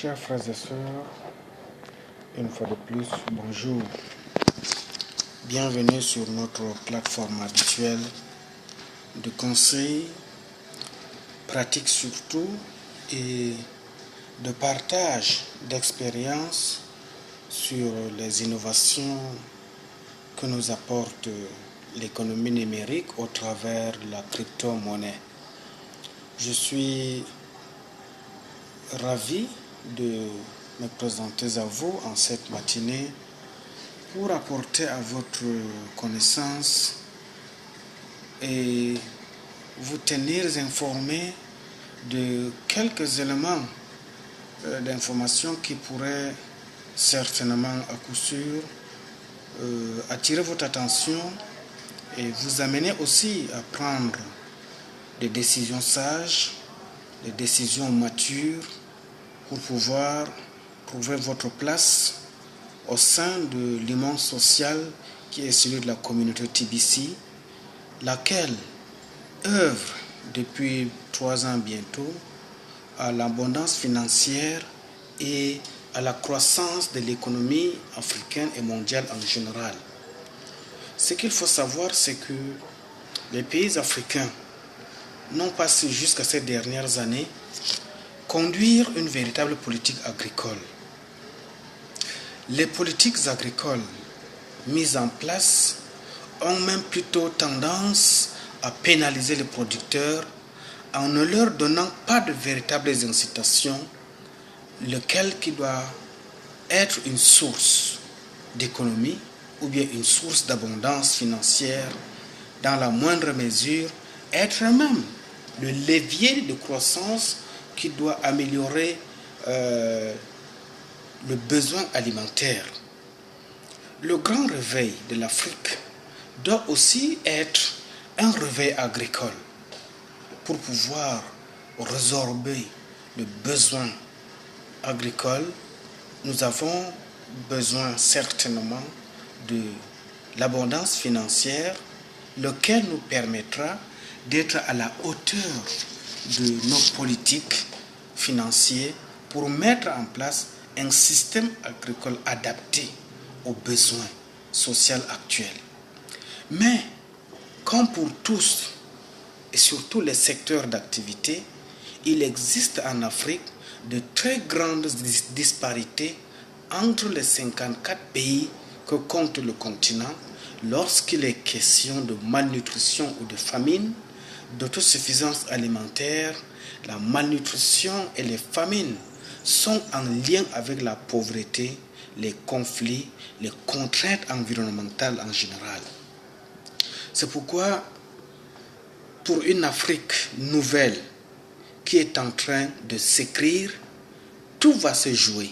Chers frères et sœurs, une fois de plus, bonjour. Bienvenue sur notre plateforme habituelle de conseils, pratiques surtout, et de partage d'expériences sur les innovations que nous apporte l'économie numérique au travers de la crypto-monnaie. Je suis ravi de me présenter à vous en cette matinée pour apporter à votre connaissance et vous tenir informés de quelques éléments d'information qui pourraient certainement à coup sûr attirer votre attention et vous amener aussi à prendre des décisions sages, des décisions matures pour pouvoir trouver votre place au sein de l'immense social qui est celui de la communauté TBC, laquelle œuvre depuis 3 ans bientôt à l'abondance financière et à la croissance de l'économie africaine et mondiale en général. Ce qu'il faut savoir, c'est que les pays africains n'ont pas su jusqu'à ces dernières années conduire une véritable politique agricole. Les politiques agricoles mises en place ont même plutôt tendance à pénaliser les producteurs en ne leur donnant pas de véritables incitations, lequel qui doit être une source d'économie ou bien une source d'abondance financière, dans la moindre mesure, être même le levier de croissance qui doit améliorer le besoin alimentaire. Le grand réveil de l'Afrique doit aussi être un réveil agricole pour pouvoir résorber le besoin agricole. Nous avons besoin certainement de l'abondance financière, lequel nous permettra d'être à la hauteur de nos politiques financières pour mettre en place un système agricole adapté aux besoins sociaux actuels. Mais, comme pour tous et surtout les secteurs d'activité, il existe en Afrique de très grandes disparités entre les 54 pays que compte le continent lorsqu'il est question de malnutrition ou de famine, d'autosuffisance alimentaire. La malnutrition et les famines sont en lien avec la pauvreté, les conflits, les contraintes environnementales en général. C'est pourquoi, pour une Afrique nouvelle qui est en train de s'écrire, tout va se jouer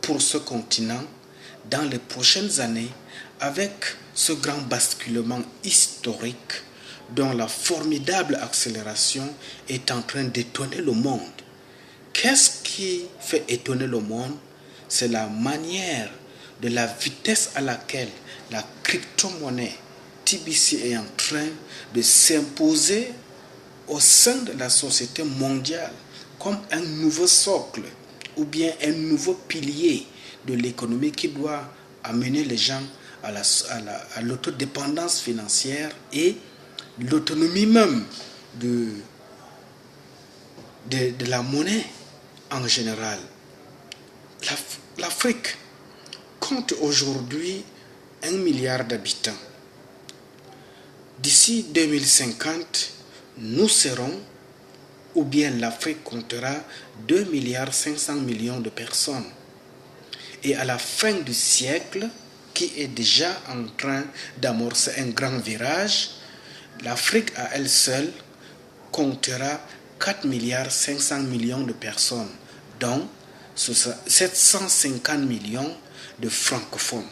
pour ce continent dans les prochaines années avec ce grand basculement historique dont la formidable accélération est en train d'étonner le monde. Qu'est-ce qui fait étonner le monde? C'est la manière de la vitesse à laquelle la crypto-monnaie TBC est en train de s'imposer au sein de la société mondiale comme un nouveau socle ou bien un nouveau pilier de l'économie qui doit amener les gens à l'autodépendance financière et l'autonomie même de la monnaie en général. L'Afrique compte aujourd'hui 1 milliard d'habitants. D'ici 2050, nous serons, ou bien l'Afrique comptera 2 milliards 500 millions de personnes. Et à la fin du siècle, qui est déjà en train d'amorcer un grand virage, l'Afrique à elle seule comptera 4 milliards 500 millions de personnes, dont 750 millions de francophones.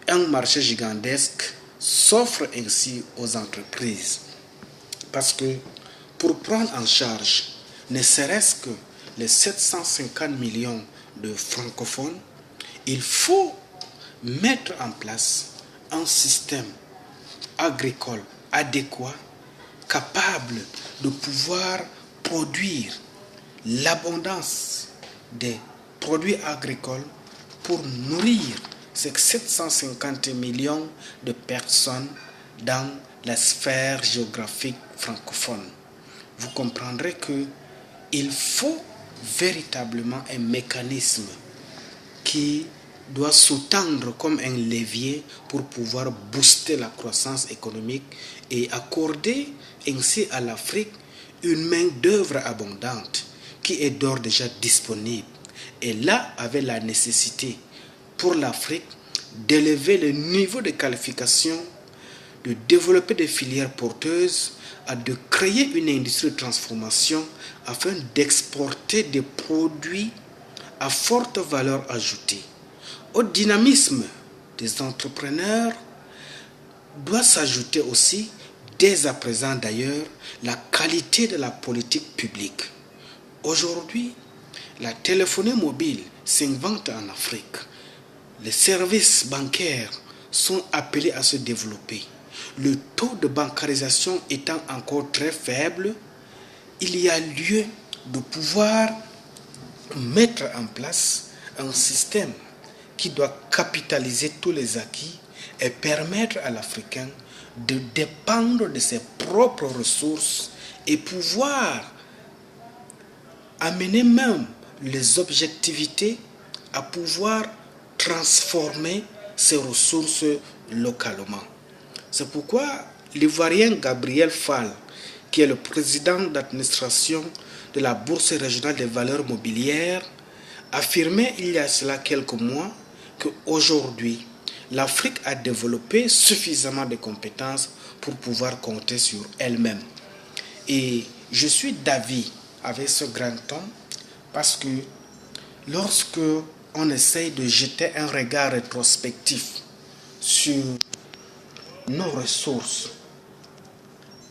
Un marché gigantesque s'offre ainsi aux entreprises. Parce que pour prendre en charge ne serait-ce que les 750 millions de francophones, il faut mettre en place un système agricole adéquat, capable de pouvoir produire l'abondance des produits agricoles pour nourrir ces 750 millions de personnes dans la sphère géographique francophone. Vous comprendrez qu'il faut véritablement un mécanisme qui doit sous-tendre comme un levier pour pouvoir booster la croissance économique et accorder ainsi à l'Afrique une main-d'œuvre abondante qui est d'ores déjà disponible. Et là, avec la nécessité pour l'Afrique d'élever le niveau de qualification, de développer des filières porteuses, de créer une industrie de transformation afin d'exporter des produits à forte valeur ajoutée. Au dynamisme des entrepreneurs doit s'ajouter aussi, dès à présent d'ailleurs, la qualité de la politique publique. Aujourd'hui, la téléphonie mobile s'invente en Afrique. Les services bancaires sont appelés à se développer. Le taux de bancarisation étant encore très faible, il y a lieu de pouvoir mettre en place un système qui doit capitaliser tous les acquis et permettre à l'Africain de dépendre de ses propres ressources et pouvoir amener même les objectivités à pouvoir transformer ces ressources localement. C'est pourquoi l'Ivoirien Gabriel Fall, qui est le président d'administration de la Bourse régionale des valeurs mobilières, affirmait il y a cela quelques mois qu'aujourd'hui, l'Afrique a développé suffisamment de compétences pour pouvoir compter sur elle-même. Et je suis d'avis avec ce grand homme parce que lorsque on essaye de jeter un regard rétrospectif sur nos ressources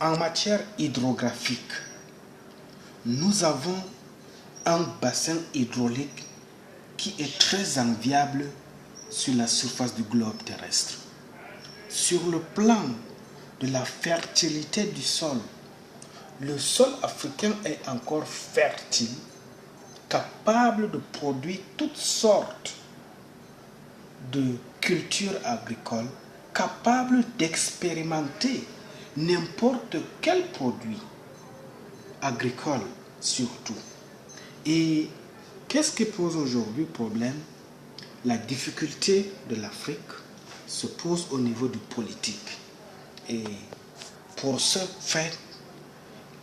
en matière hydrographique, nous avons un bassin hydraulique qui est très enviable sur la surface du globe terrestre. Sur le plan de la fertilité du sol, le sol africain est encore fertile, capable de produire toutes sortes de cultures agricoles, capable d'expérimenter n'importe quel produit agricole surtout. Et qu'est-ce qui pose aujourd'hui problème? La difficulté de l'Afrique se pose au niveau du politique. Et pour ce fait,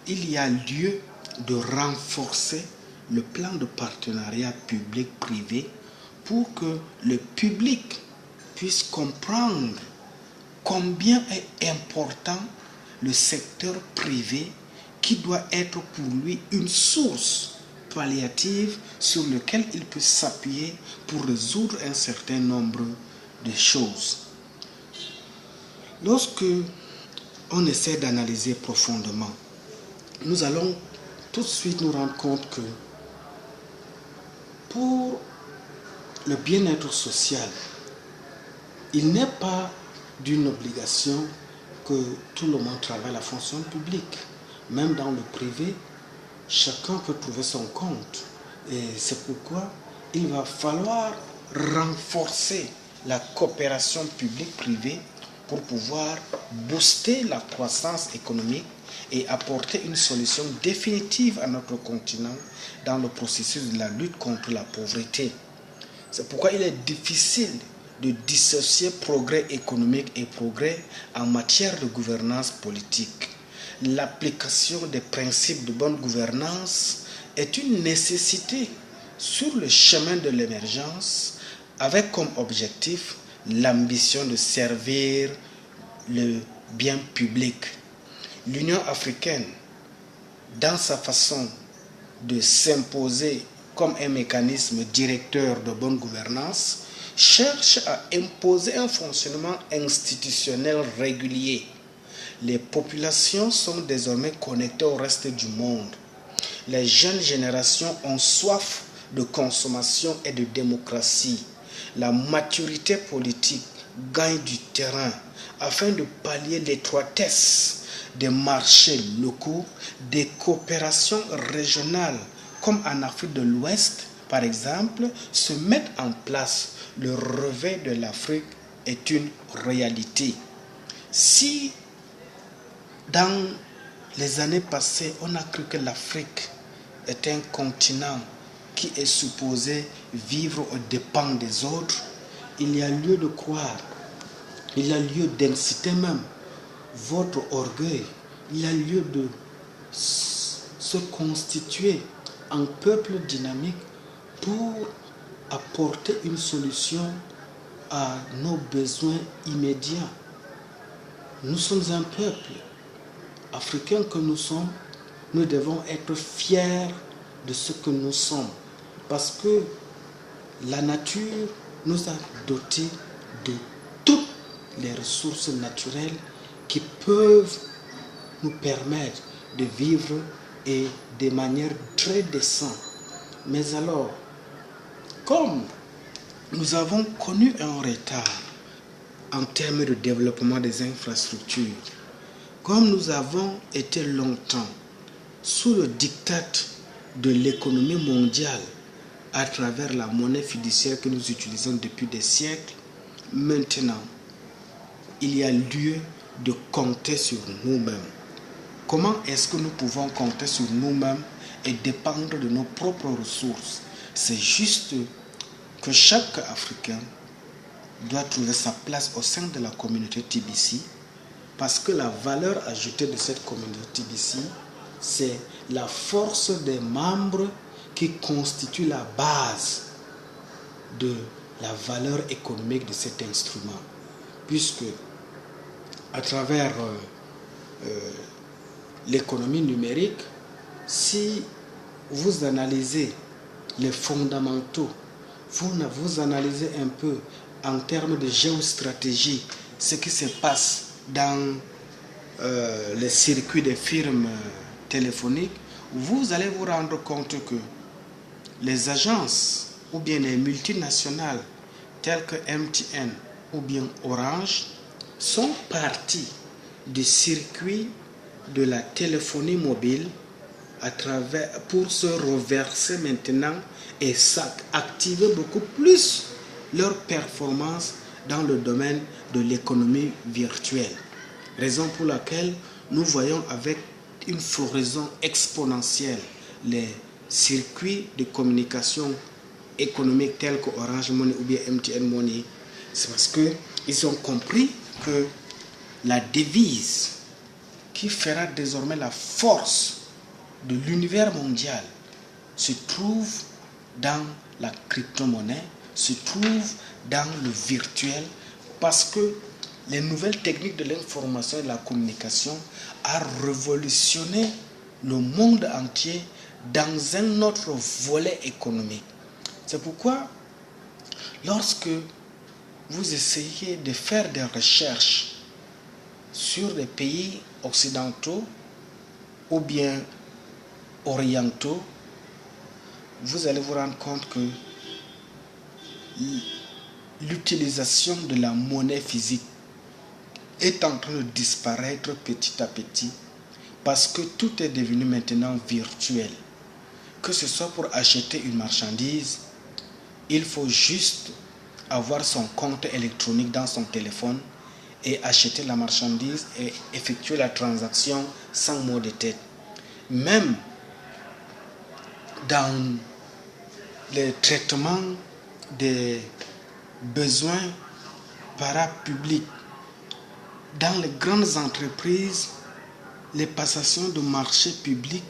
il y a lieu de renforcer le plan de partenariat public-privé pour que le public puisse comprendre combien est important le secteur privé qui doit être pour lui une source palliative sur laquelle il peut s'appuyer pour résoudre un certain nombre de choses. Lorsque on essaie d'analyser profondément, nous allons tout de suite nous rendre compte que pour le bien-être social, il n'est pas d'une obligation que tout le monde travaille à la fonction publique. Même dans le privé, chacun peut trouver son compte. Et c'est pourquoi il va falloir renforcer la coopération publique-privée pour pouvoir booster la croissance économique et apporter une solution définitive à notre continent dans le processus de la lutte contre la pauvreté. C'est pourquoi il est difficile de dissocier progrès économique et progrès en matière de gouvernance politique. L'application des principes de bonne gouvernance est une nécessité sur le chemin de l'émergence avec comme objectif l'ambition de servir le bien public. L'Union africaine, dans sa façon de s'imposer comme un mécanisme directeur de bonne gouvernance, cherche à imposer un fonctionnement institutionnel régulier. Les populations sont désormais connectées au reste du monde. Les jeunes générations ont soif de consommation et de démocratie. La maturité politique gagne du terrain afin de pallier l'étroitesse des marchés locaux, des coopérations régionales comme en Afrique de l'Ouest, par exemple, se mettre en place le réveil de l'Afrique est une réalité. Si dans les années passées, on a cru que l'Afrique est un continent qui est supposé vivre aux dépens des autres, il y a lieu de croire, il y a lieu d'inciter même votre orgueil, il y a lieu de se constituer en peuple dynamique pour apporter une solution à nos besoins immédiats. Nous sommes un peuple africain que nous sommes, nous devons être fiers de ce que nous sommes parce que la nature nous a dotés de toutes les ressources naturelles qui peuvent nous permettre de vivre et de manière très décente. Mais alors, comme nous avons connu un retard en termes de développement des infrastructures, comme nous avons été longtemps sous le diktat de l'économie mondiale à travers la monnaie fiduciaire que nous utilisons depuis des siècles, maintenant, il y a lieu de compter sur nous-mêmes. Comment est-ce que nous pouvons compter sur nous-mêmes et dépendre de nos propres ressources? C'est juste que chaque Africain doit trouver sa place au sein de la communauté TBC parce que la valeur ajoutée de cette communauté TBC, c'est la force des membres qui constitue la base de la valeur économique de cet instrument. Puisque à travers l'économie numérique, si vous analysez les fondamentaux, vous analysez un peu en termes de géostratégie ce qui se passe dans les circuits des firmes téléphoniques, vous allez vous rendre compte que les agences ou bien les multinationales telles que MTN ou bien Orange sont parties du circuit de la téléphonie mobile pour se reverser maintenant et activer beaucoup plus leur performance dans le domaine de l'économie virtuelle. Raison pour laquelle nous voyons avec une floraison exponentielle les circuits de communication économique tels que Orange Money ou bien MTN Money. C'est parce qu'ils ont compris que la devise qui fera désormais la force de l'univers mondial se trouve dans la crypto-monnaie, se trouve dans le virtuel, parce que les nouvelles techniques de l'information et de la communication ont révolutionné le monde entier dans un autre volet économique. C'est pourquoi, lorsque vous essayez de faire des recherches sur les pays occidentaux ou bien orientaux, vous allez vous rendre compte que l'utilisation de la monnaie physique est en train de disparaître petit à petit parce que tout est devenu maintenant virtuel. Que ce soit pour acheter une marchandise, il faut juste avoir son compte électronique dans son téléphone et acheter la marchandise et effectuer la transaction sans mot de tête. Même dans le traitement des besoins parapublics, dans les grandes entreprises, les passations de marchés publics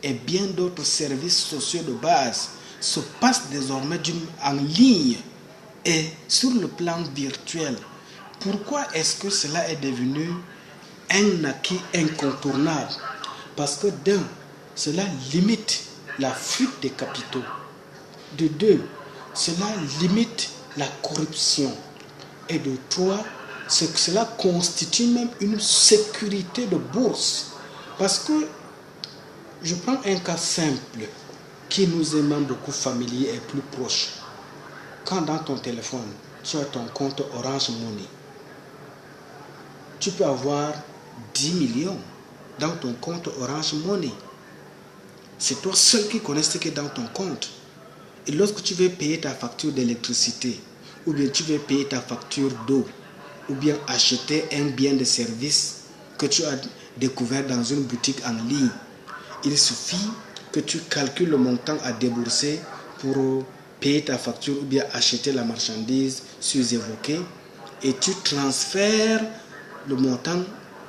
et bien d'autres services sociaux de base se passent désormais en ligne et sur le plan virtuel. Pourquoi est-ce que cela est devenu un acquis incontournable? Parce que d'un, cela limite la fuite des capitaux. De deux, cela limite la corruption. Et de trois, c'est que cela constitue même une sécurité de bourse. Parce que, je prends un cas simple qui nous est même beaucoup familier et plus proche. Quand dans ton téléphone, tu as ton compte Orange Money, tu peux avoir 10 millions dans ton compte Orange Money. C'est toi seul qui connais ce qui est dans ton compte. Et lorsque tu veux payer ta facture d'électricité, ou bien tu veux payer ta facture d'eau, ou bien acheter un bien de service que tu as découvert dans une boutique en ligne, il suffit que tu calcules le montant à débourser pour payer ta facture ou bien acheter la marchandise sous-évoquée et tu transfères le montant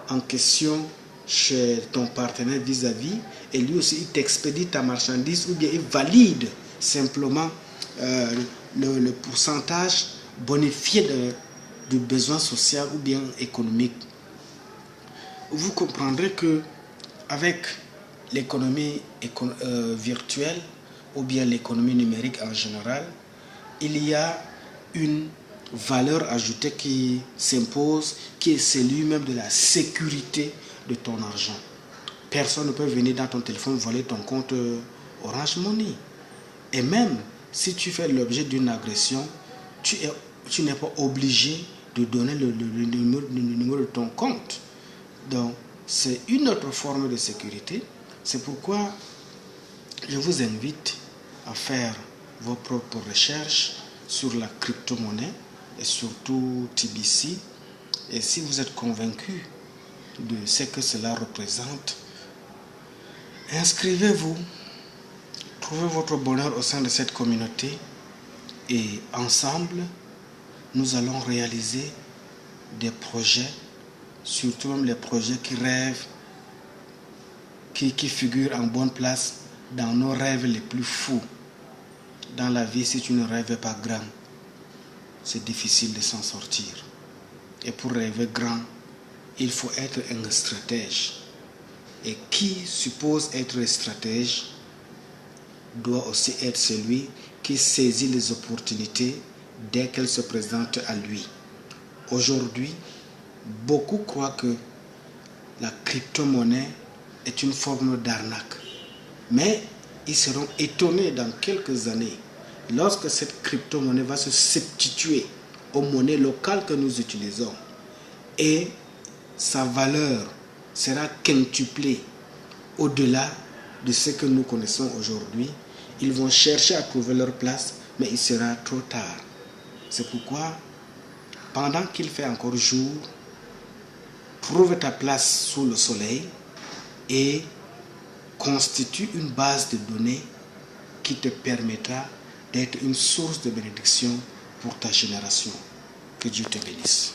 en question chez ton partenaire vis-à-vis et lui aussi il t'expédie ta marchandise ou bien il valide simplement le pourcentage bonifié du besoin social ou bien économique. Vous comprendrez que avec l'économie virtuelle ou bien l'économie numérique en général, il y a une valeur ajoutée qui s'impose, qui est celle même de la sécurité de ton argent. Personne ne peut venir dans ton téléphone voler ton compte Orange Money. Et même si tu fais l'objet d'une agression, tu n'es pas obligé de donner le numéro de ton compte. Donc, c'est une autre forme de sécurité. C'est pourquoi je vous invite à faire vos propres recherches sur la crypto-monnaie et surtout TBC. Et si vous êtes convaincu de ce que cela représente, inscrivez-vous, trouvez votre bonheur au sein de cette communauté et ensemble, nous allons réaliser des projets, surtout même les projets qui rêvent, qui figurent en bonne place dans nos rêves les plus fous. Dans la vie, si tu ne rêves pas grand, c'est difficile de s'en sortir. Et pour rêver grand, il faut être un stratège. Et qui suppose être stratège doit aussi être celui qui saisit les opportunités dès qu'elles se présentent à lui. Aujourd'hui, beaucoup croient que la crypto-monnaie est une forme d'arnaque. Mais ils seront étonnés dans quelques années lorsque cette crypto-monnaie va se substituer aux monnaies locales que nous utilisons et sa valeur sera quintuplée au-delà de ce que nous connaissons aujourd'hui. Ils vont chercher à trouver leur place, mais il sera trop tard. C'est pourquoi, pendant qu'il fait encore jour, trouve ta place sous le soleil et constitue une base de données qui te permettra d'être une source de bénédiction pour ta génération. Que Dieu te bénisse.